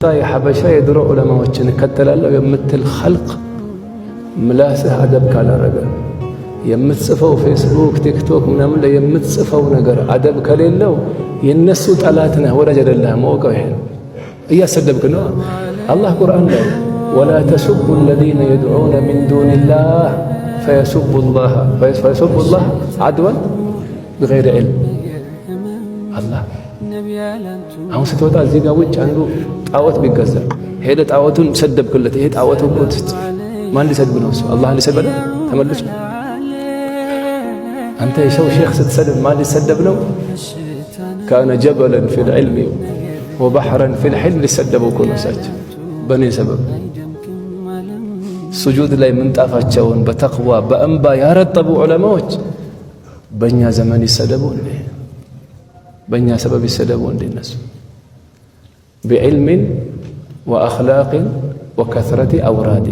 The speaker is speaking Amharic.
የሐበሻ የድሮ ዑለማዎችን እከተላለሁ የምትል ኸልቅ ምላስህ አደብ ካላረገ የምትጽፈው ፌስቡክ ቲክቶክ ምናምን ላይ የምትጽፈው ነገር አደብ ከሌለው የነሱ ጠላት ነህ፣ ወዳጅ አይደለህም። ወቀው ይሄ እያሰደብክ ነው። አላህ ቁርአን ላይ ወላ ተሱቡ الذين يدعون من دون الله فيسبوا الله عدوا بغير علم አላህ አሁን ስትወጣ እዚህ ጋር ውጭ አንዱ ጣዖት ቢገዛ ሄደ ጣዖቱን ሰደብክለት። ይሄ ጣዖት እኮ ማን ሊሰድብ ነው? እሱ አላህ ሊሰድብ ነው? ተመልሶ አንተ የሰው ሼኽ ስትሰድብ ማን ሊሰደብ ነው? ካነ ጀበለን ፊል ዒልሚ ወበሕረን ፊል ሒልም ሊሰደቡ እኮ ነው እሳቸው በእኔ ሰበብ። ሱጁድ ላይ ምንጣፋቸውን በተቅዋ በእንባ ያረጠቡ ዑለማዎች በእኛ ዘመን ይሰደቡ እንዴ? በእኛ ሰበብ ይሰደቡ እንዴ? እነሱ ቢዕልምን ወአኽላቅን ወከስረቲ አውራዲ